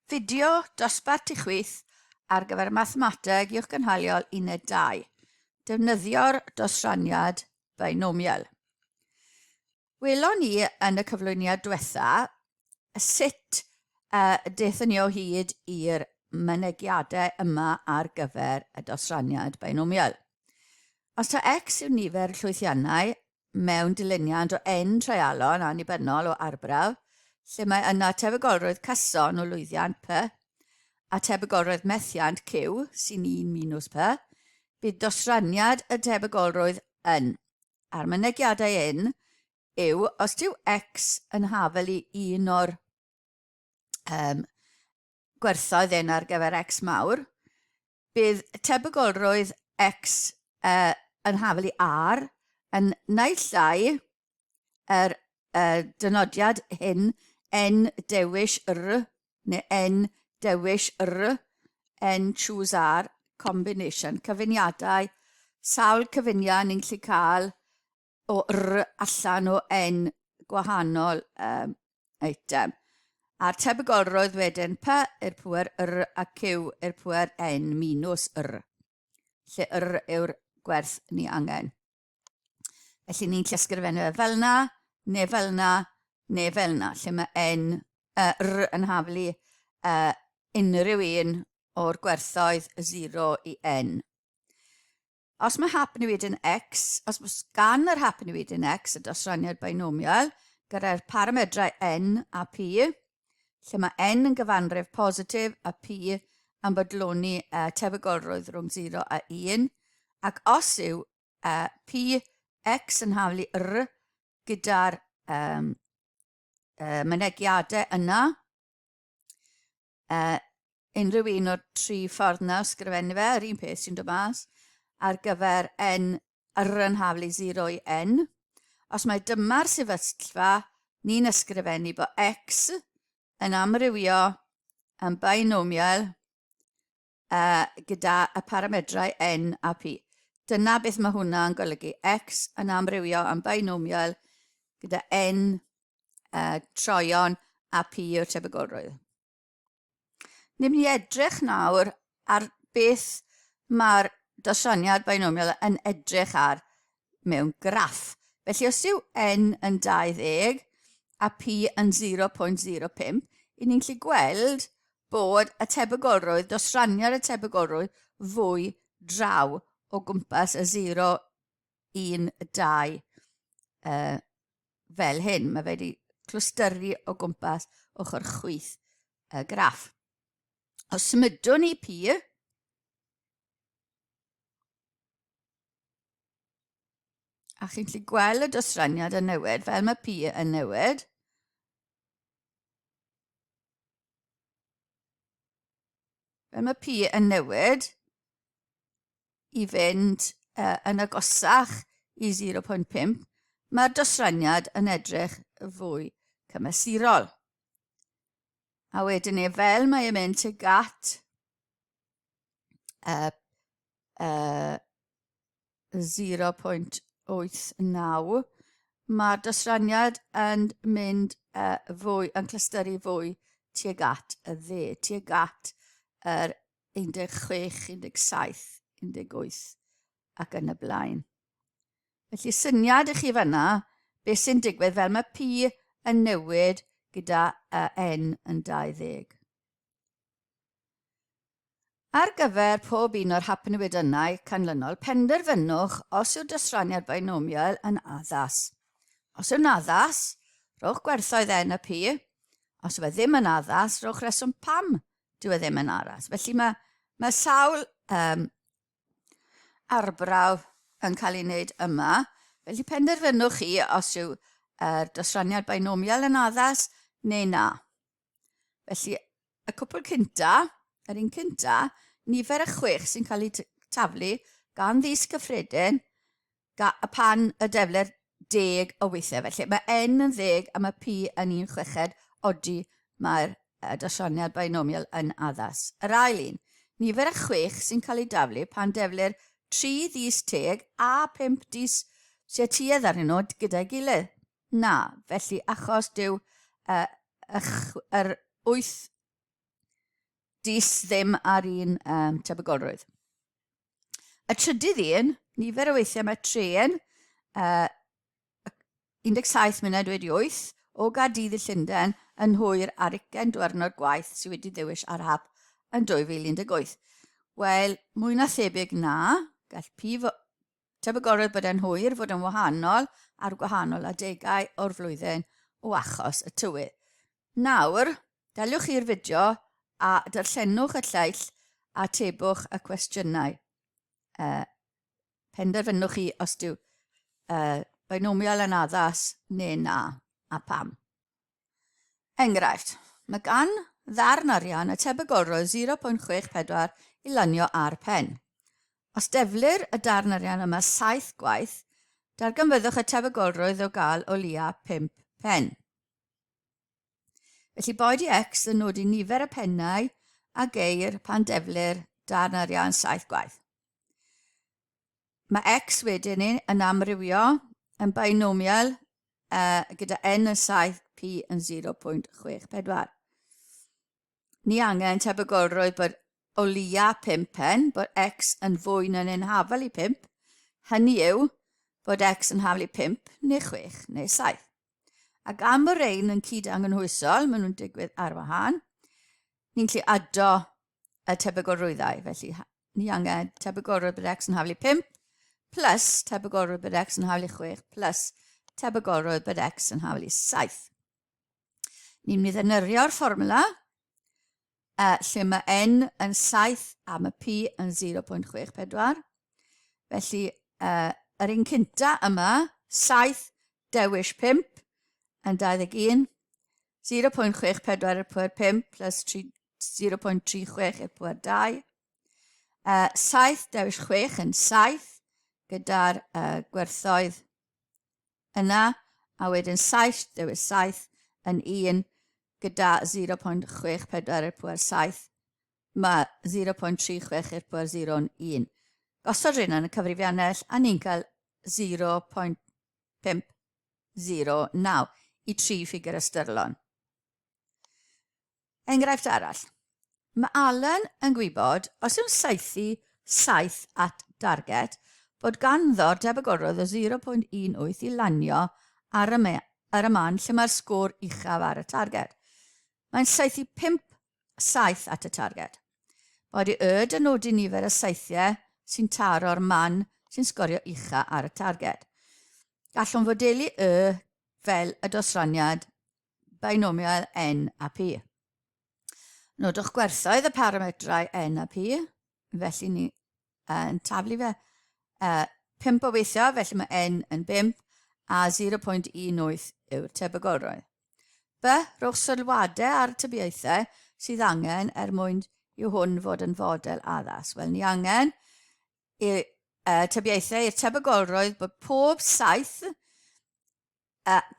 Fideo dosbarth i chwith ar gyfer mathemateg uwchgynhaliol 1-2. Defnyddio'r dosraniad binomial. Welon ni yn y cyflwyniad diwetha sut daethon ni o hyd i'r mynegiadau yma ar gyfer y dosraniad binomial. Os ta x yw nifer llwythiannau mewn dyluniad o n treialon annibynnol o arbrawf, lle mae yna tebygolrwydd cyson o lwyddiant p a tebygolrwydd methiant q sy'n 1 minus p, bydd dosraniad y tebygolrwydd yn. A'r mynegiadau un yw, os yw x yn hafel i un o'r gwerthoedd un ar gyfer x mawr, bydd tebygolrwydd x yn hafel i r yn naill llai yr dynodiad hyn n dewis r neu n dewis r, n choose r, combination, cyfuniadau, sawl cyfuniad ni'n gallu cael o r allan o n gwahanol eitem. A'r tebygolrwydd wedyn p i'r pŵer r a q i'r pŵer n minus r, lle r yw'r gwerth ni angen. Felly ni'n gallu ysgrifennu fel na, neu fel na, neu fel na, lle mae r yn hafel i unrhyw un o'r gwerthoedd 0 i n. Os mae hap newid yn x, os mae gan yr hap newid yn x, y dosraniad binomial, gyda'r paramedrau n a p, lle mae n yn gyfanrif positif a p yn bodloni tebygolrwydd rhwng 0 a 1, ac os yw p x yn hafel i r gyda'r mynegiadau yna, unrhyw un o'r 3 ffordd na ysgrifennu fe, yr un peth sy'n dod mas, ar gyfer n r yn hafel i 0 i n. Os mae dyma'r sefyllfa, ni'n ysgrifennu bod x yn amrywio yn binomial gyda y paramedrau n a p. Dyna beth mae hwnna'n golygu. X yn amrywio yn binomial gyda n troion a p yw'r tebygolrwydd. Ni'n mynd i edrych nawr ar beth mae'r dosraniad binomial yn edrych ar mewn graff. Felly os yw n yn 20 a p yn 0.05, i ni'n gallu gweld bod y tebygolrwydd, dosraniad y tebygolrwydd fwy draw o gwmpas y 0, 1, 2 fel hyn. Mae fe wedi clwstyru o gwmpas ochr chwith y graff. Os symudwn ni p, a chi'n gallu gweld y dosraniad yn newid, fel mae p yn newid, i fynd yn agosach i 0.5, mae'r dosraniad yn edrych fwy cymesurol. A wedyn ni, fel mae e'n mynd tuag at 0.89, mae'r dosraniad yn mynd yn clystyru fwy tuag at y dde, tuag at yr 16, 17, 18 ac yn y blaen. Felly syniad i chi fyna, beth sy'n digwydd fel mae p yn newid gyda n yn 20. Ar gyfer pob un o'r hap newidynau canlynol, penderfynwch os yw dosraniad binomial yn addas. Os yw'n addas, rhowch gwerthoedd n a p. Os yw e ddim yn addas, rhowch reswm pam dyw e ddim yn addas. Felly mae sawl arbrawf yn cael ei wneud yma. Felly penderfynwch chi os yw dosraniad binomial yn addas neu na. Felly y cwpl cynta, yr un cynta, nifer y 6 sy'n cael ei taflu gan ddys gyffredin pan y defnydd 10 o weithiau. Felly mae n yn 10 a mae p yn 1/6, odi mae'r dosraniad binomial yn addas. Yr ail un, nifer y 6 sy'n cael ei daflu pan defnydd 3 ddys teg a 5 ddys sy'n tuedd arnyn nhw gyda'i gilydd. Na, felly achos dyw yr 8 dis ddim ar un tebygolrwydd. Y trydydd un, nifer o weithiau mae trên 17 munud wedi 8 o Gaerdydd i Llundain yn hwyr ar 20 diwrnod gwaith sydd wedi ddewis ar hap yn 2018. Wel, mwy na thebyg na, gall tebygolrwydd bod yn hwyr fod yn wahanol ar gwahanol adegau o'r flwyddyn o achos y tywydd. Nawr, daliwch chi'r fideo a darllenwch y lleill a tebwch y cwestiynau. Penderfynwch chi os dyw binomial yn addas neu na, a pam. Enghraifft, mae gan ddarn arian y tebygolrwydd 0.64 i lanio ar pen. Os deflir y darn arian yma 7 gwaith, darganfyddwch y tebygolrwydd o gael o leia 5 pen. Felly boed i x yn nodi nifer y pennau a geir pan deflir darn arian 7 gwaith. Mae x wedyn yn amrywio yn binomial gyda n yn 7, p yn 0.64. Ni angen tebygolrwydd bod o leia 5 pen, bod x yn fwy na'n unhafel i 5. Hynny yw bod x yn hafel i 5 neu 6 neu 7. Ac am y rein yn cyd-angenhwysol, maen nhw'n digwydd ar wahân, ni'n gallu ado y tebygolrwyddau. Felly ni angen tebygolrwydd bod x yn hafel i 5 plus tebygolrwydd bod x yn hafel i 6 plus tebygolrwydd bod x yn hafel i 7. Ni'n mynd i ddefnyddio'r fformwla lle mae n yn 7 a mae p yn 0.64. Felly yr un cynta yma, 7 dewis 5 yn 21, 0.64 i'r pwyr 5 plus 0.36 i'r pwyr 2. 7 dewis 6 yn 7 gyda'r gwerthoedd yna, a wedyn 7 dewis 7 yn 1 gyda 0.64 i'r pwyr 7, mae 0.36 i'r pwyr 0 yn 1. Gosod rhywun yn y cyfrifiannell a ni'n cael 0.509 i 3 ffigur ystyrlon. Enghraifft arall. Mae Alan yn gwybod os yw'n saethu 7 at darget bod ganddo'r tebygolrwydd o 0.18 i lanio ar y man lle mae'r sgôr uchaf ar y targed. Mae'n saethu 5-7 at y targed. Bod i dynodi nifer y saethiau sy'n taro'r man sy'n sgorio ucha ar y targed. Gallwn fodelu fel y dosraniad binomial n a p. Nodwch gwerthoedd y parametrau n a p, felly ni yn taflu fe 5 o weithio, felly mae n yn 5 a 0.18 yw'r tebygolrwydd. Rhowch sylwadau ar tybiaethau sydd angen mwyn yw hwn fod yn fodel addas. Wel, ni angen tybiaethau i'r tebygolrwydd bod pob 7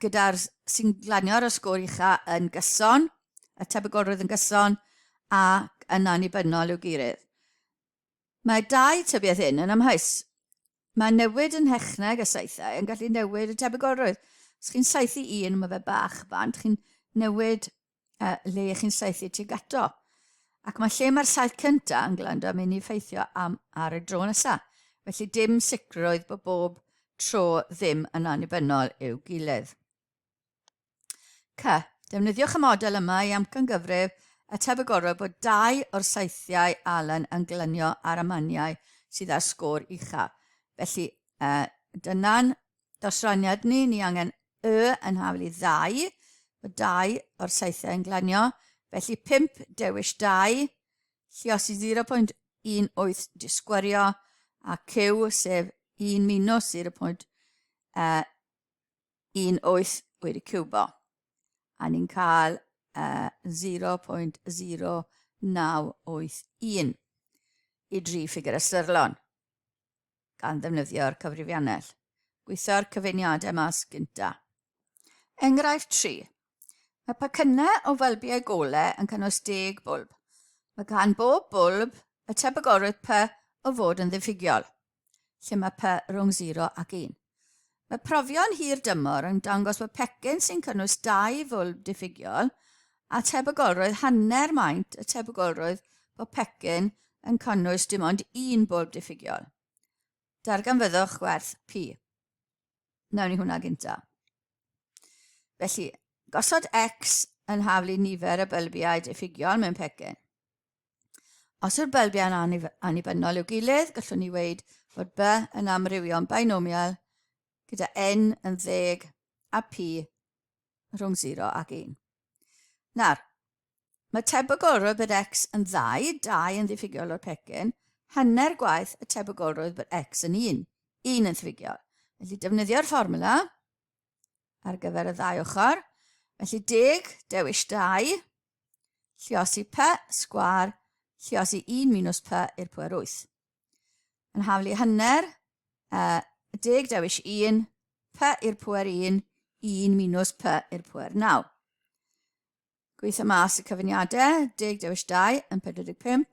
gyda'r sy'n glanio'r ysgôr ucha yn gyson, y tebygolrwydd yn gyson, a yn annibynnol i'w gilydd. Mae 2 tybiaeth hyn yn amhys. Mae newid yn hechneg y saethau yn gallu newid y tebygolrwydd. Os chi'n saethu 1, mae fe bach bant, chi'n newid le chi'n saethu tuag ato. Ac mae lle mae'r 7 cynta yn glando mynd i ffeithio ar y dro nesaf. Felly dim sicrwydd bod bob tro ddim yn annibynnol i'w gilydd. Defnyddiwch y model yma i amcangyfrif y tebygolrwydd bod 2 o'r saethiau Alan yn glynio ar y maniau sydd ar sgôr uchaf. Felly, dyna'n dosraniad ni angen yn hafel i 2, bod 2 o'r saethiau yn glanio. Felly 5 dewis 2, lluosi 0.18 disgwyrio, a Q sef 1 minus 0.18 wedi cwbo. A ni'n cael 0.0981 i 3 ffigur ystyrlon gan ddefnyddio'r cyfrifiannell. Gweithio'r cyfeiniadau mas gynta. Enghraifft 3. Mae pacynnau o fylbiau golau yn cynnwys 10 bwlb. Mae gan bob bwlb y tebygolrwydd P o fod yn ddiffygiol, lle mae P rhwng 0 ac 1. Mae profion hir dymor yn dangos bod pecyn sy'n cynnwys 2 fwlb diffygiol a tebygolrwydd hanner maint y tebygolrwydd bod pecyn yn cynnwys dim ond un bwlb diffygiol. Darganfyddwch gwerth P. Nawn ni hwnna gynta. Felly, gosod X yn haflu nifer y bylbiau diffygiol mewn pecyn. Os yw'r bylbiau'n annibynnol i'w gilydd, gallwn ni weid fod B yn amrywio'n binomial gyda N yn 10 a P rhwng 0 ac 1. Nawr, mae tebygolrwydd bod X yn 2 yn diffygiol o'r pecyn, hanner gwaith y tebygolrwydd bod X yn 1 yn diffygiol. Felly defnyddio'r fformula ar gyfer y ddau ochr. Felly 10 dewis 2, lluosi P sgwar, lluosi 1 minus P i'r pŵer 8. Yn haflu hanner, 10 dewis 1, P i'r pŵer 1, 1 minus P i'r pŵer 9. Gweithio mas y cyfyniadau, 10 dewis 2 yn 45,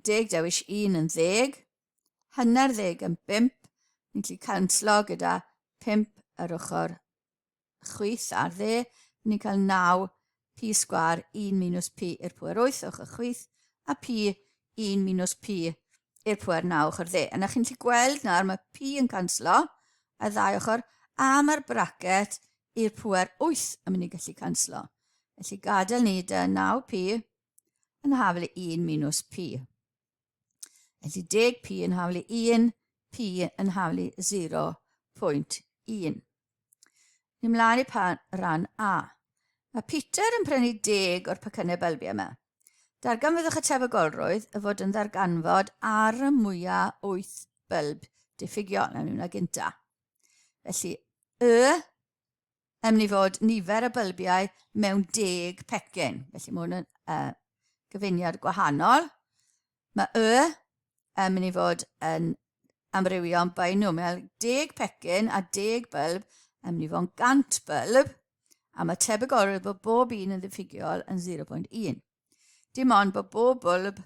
10 dewis 1 yn 10, hanner 10 yn 5, ni'n gallu canslo gyda 5 yr ochr chwith ar 10, ni'n cael 9 P sgwar 1 minus P i'r pŵer 8 ochr chwith, a P 1 minus P i'r pŵer 9 ochr 10. Yna chi'n gallu gweld nawr mae P yn canslo y ddau ochr, a mae'r bracet i'r pŵer 8 yn mynd i gallu canslo. Felly gadael ni dy 9P yn haflu 1 minus P. Felly 10P yn haflu 1, P yn haflu 0.1. Ni mlaen i ran A. Mae Peter yn prynu 10 o'r pecynnau bylbiau yma. Darganfyddwch y tebygolrwydd y fod yn ddarganfod ar y mwyaf 8 bylb diffygiol. Nawn ni hwnna gynta. Felly, yn mynd i fod nifer y bylbiau mewn 10 pecyn. Felly mae hwn yn gyfuniad gwahanol. Mae yn mynd i fod yn amrywio'n binomial 10 pecyn a 10 bylb yn mynd i fod yn 100 bylb, a mae tebygolrwydd bod bob un yn diffygiol yn 0.1. Dim ond bod bob bwlb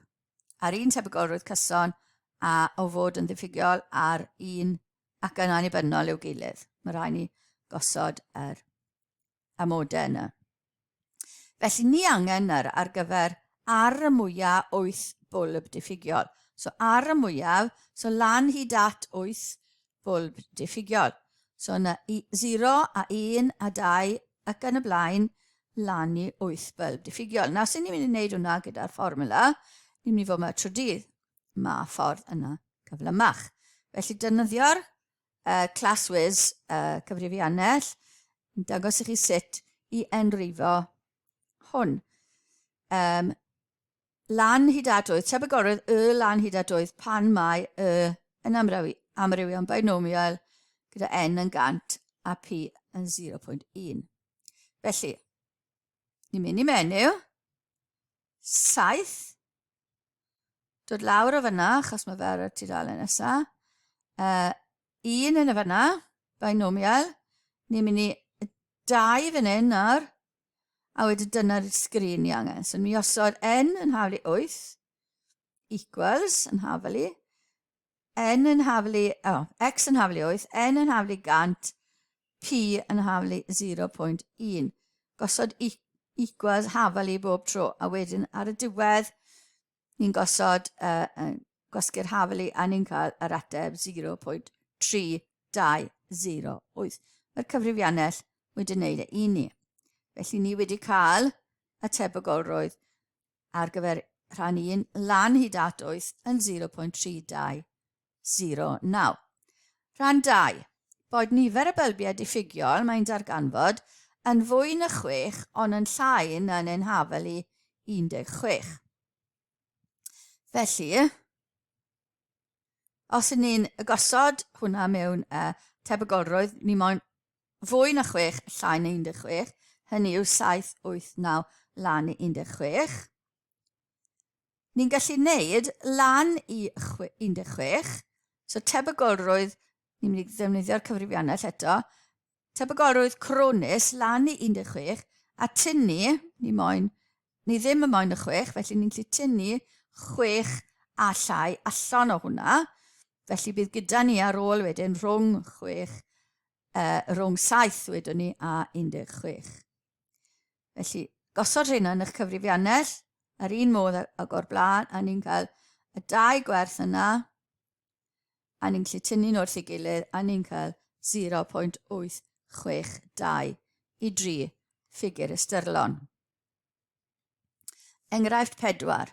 ar un tebygolrwydd cyson a o fod yn diffygiol ar un ac yn annibynnol i'w gilydd. Mae rhaid ni gosod yr amodau yna. Felly ni angen ar gyfer ar y mwyaf 8 bwlb diffygiol. So ar y mwyaf, so lan hyd at 8 bwlb diffygiol. So yna 0 a 1 a 2 ac yn y blaen lan i 8 bwlb diffygiol. Nawr, sy'n ni'n mynd i wneud hwnna gyda'r fformula, ni'n mynd i fod mae trydydd. Mae ffordd yna cyflymach. Felly defnyddio'r class whiz cyfrifiannell, yn dangos i chi sut i enrifo hwn. Lan hyd at 8, tebygolrwydd lan hyd at 8 pan mae yn amrywio'n binomial gyda n yn 100 a p yn 0.1. Felly, ni'n mynd i menyw, 7, dod lawr o fyna, achos mae fe ar y tudalen nesaf, 1 yn y fyna, binomial, ni'n mynd i 2 fan hyn nawr, a wedi dyna'r sgrin ni angen. So mi osod n yn haflu 8, equals yn haflu, n yn haflu, x yn haflu 8, n yn haflu 100, p yn haflu 0.1. Gosod equals haflu bob tro, a wedyn ar y diwedd, ni'n gosod gwasgu'r haflu a ni'n cael yr ateb 0.3208. Mae'r cyfrifiannell wedi wneud i ni. Felly ni wedi cael y tebygolrwydd ar gyfer rhan 1 lan hyd at 8 yn 0.3209. Rhan 2. Bod nifer y bylbiau diffygiol mae'n darganfod yn fwy na 6 ond yn llai na'n ein hafelu 16. Felly, os yn ni'n gosod hwnna mewn tebygolrwydd, ni moyn fwy na 6 llai na 16, hynny yw 7, 8, 9 lan i 16. Ni'n gallu wneud lan i 16, so tebygolrwydd, ni'n mynd i ddefnyddio'r cyfrifiannell eto, tebygolrwydd cronus lan i 16, a tynnu, ni ddim yn moyn y 6, felly ni'n gallu tynnu 6 a llai allan o hwnna, felly bydd gyda ni ar ôl wedyn rhwng 6, rhwng 7 wedyn ni a 16. Felly, gosod rhain yn eich cyfrifiannell, yr un modd ag o'r blaen, a ni'n cael y 2 gwerth yna, a ni'n gallu tynnu'n wrth ei gilydd, a ni'n cael 0.862 i 3 ffigur ystyrlon. Enghraifft 4.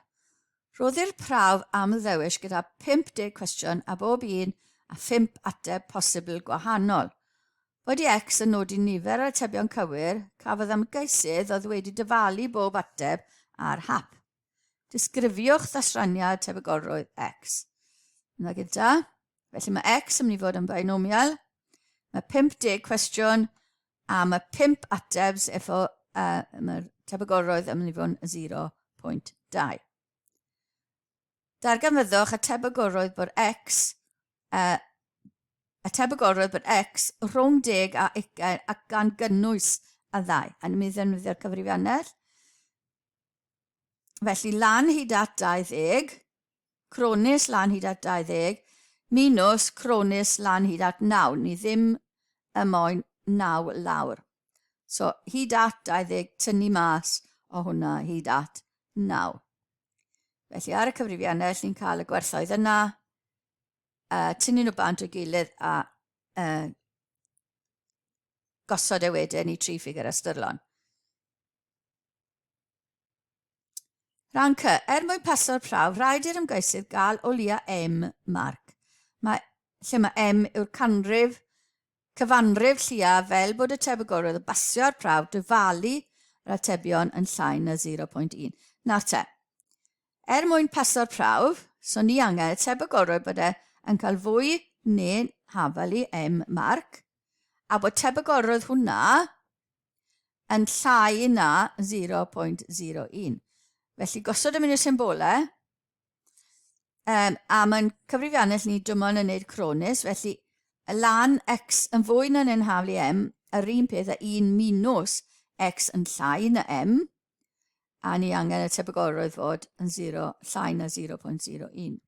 Rhoddir prawf am ddewis gyda 50 cwestiwn a bob un a 5 ateb posibl gwahanol. Wedi X yn nodi nifer o atebion cywir, cafodd ymgeisydd oedd wedi dyfalu bob ateb ar hap. Disgrifiwch ddosraniad tebygolrwydd X. Yna gyda, felly mae X yn mynd i fod yn binomial, mae 50 cwestiwn a mae 5 atebs efo mae'r tebygolrwydd yn mynd i fod yn 0.2. Darganfyddwch y tebygolrwydd bod X rhwng 10 a 20 ac gan gynnwys y ddau. A ni'n mynd i ddefnyddio'r cyfrifiannell. Felly lan hyd at 20, cronis lan hyd at 20, minus cronis lan hyd at 9. Ni ddim y moyn 9 lawr. So hyd at 20, tynnu mas o hwnna hyd at 9. Felly ar y cyfrifiannell ni'n cael y gwerthoedd yna, tynnu nhw bant o gilydd a gosod e wedyn i 3 ffigur ystyrlon. Rhan C. Mwyn paso'r prawf, rhaid i'r ymgeisydd gael o leia M marc. Lle mae M yw'r cyfanrif lleiaf fel bod y tebygolrwydd o basio'r prawf dyfalu yr atebion yn llai na 0.1. Nawr te. Mwyn paso'r prawf, so ni angen y tebygolrwydd bod yn cael fwy neu hafal i M marc, a bod tebygolrwydd hwnna yn llai na 0.01. Felly gosod y mynd i'r symbolau, a mae'n cyfrifiannell ni dymon yn neud cronis, felly y lan X yn fwy na'n hafal i M, yr un peth a 1 minus X yn llai na M, a ni angen y tebygolrwydd fod yn llai na 0.01.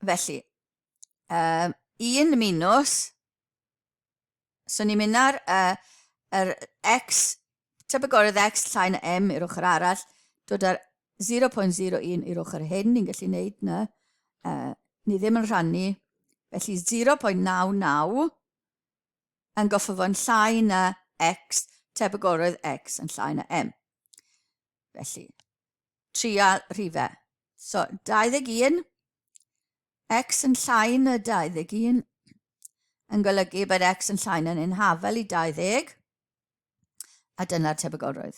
Felly, 1 minus, so ni'n mynd ar X, tebygolrwydd X llai na M i'r ochr arall, dod ar 0.01 i'r ochr hyn, ni'n gallu gwneud na, ni ddim yn rhannu, felly 0.99 yn goffo fo'n llai na X, tebygolrwydd X yn llai na M. Felly, trial rhifau. So, 21, X yn llai na 21, yn golygu bod X yn llai na'n hafal i 20, a dyna'r tebygolrwydd.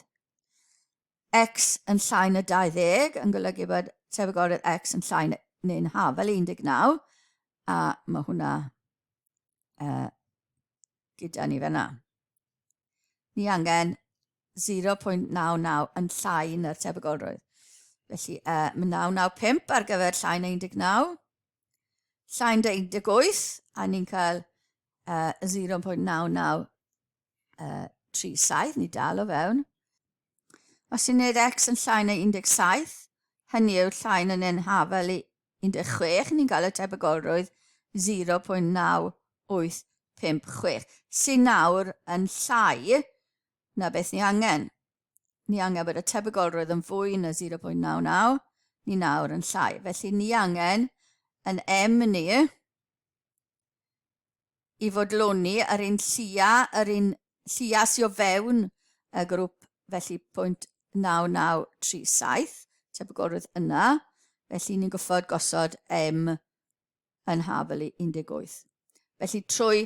X yn llai na 20, yn golygu bod tebygolrwydd X yn llai na'n hafal i 19, a mae hwnna gyda ni fyna. Ni angen 0.99 yn llai na'r tebygolrwydd. Felly, mae 995 ar gyfer llai na 19, llai na 18, a ni'n cael 0.9937, ni dal o fewn. Os ni'n gwneud X yn llai na 17, hynny yw llai na'n hafal i 16, ni'n cael y tebygolrwydd 0.9856, sy'n nawr yn llai na beth ni angen. Ni angen bod y tebygolrwydd yn fwy na 0.99, ni nawr yn llai. Felly ni angen yn M ni i fodloni yr un llia sy'n o fewn y grŵp, felly 0.9937, tebygolrwydd yna. Felly ni'n goffod gosod M yn hafal i 18. Felly trwy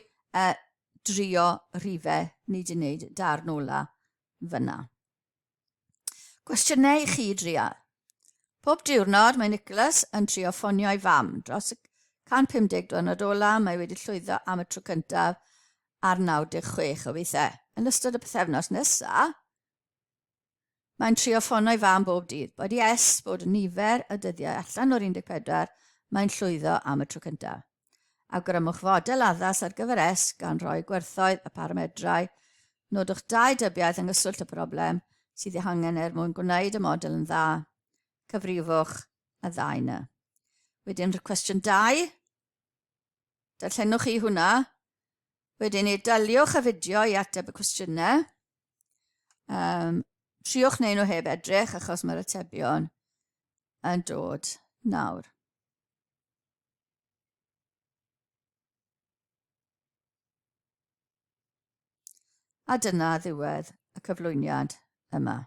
drio rhifau ni wedi gwneud darn ola fyna. Cwestiynau i chi drial. Pob diwrnod mae Nicholas yn trio ffonio ei fam. Dros 150 diwrnod ola mae wedi llwyddo am y tro cyntaf ar 96 o weithiau. Yn ystod y pythefnos nesaf, mae'n trio ffonio ei fam bob dydd. Bod i bod nifer y dyddiau allan o'r 14, mae'n llwyddo am y tro cyntaf. Awgrymwch fodel addas ar gyfer gan roi gwerthoedd y paramedrau. Nodwch 2 dybiaeth yng ngyswllt y broblem sydd eu hangen mwyn gwneud y model yn dda. Cyfrifwch y ddau yna. Wedyn cwestiwn 2. Darllenwch chi hwnna. Wedyn ni, daliwch y fideo i ateb y cwestiynau. Triwch neu nhw heb edrych achos mae'r atebion yn dod nawr. A dyna ddiwedd y cyflwyniad yma.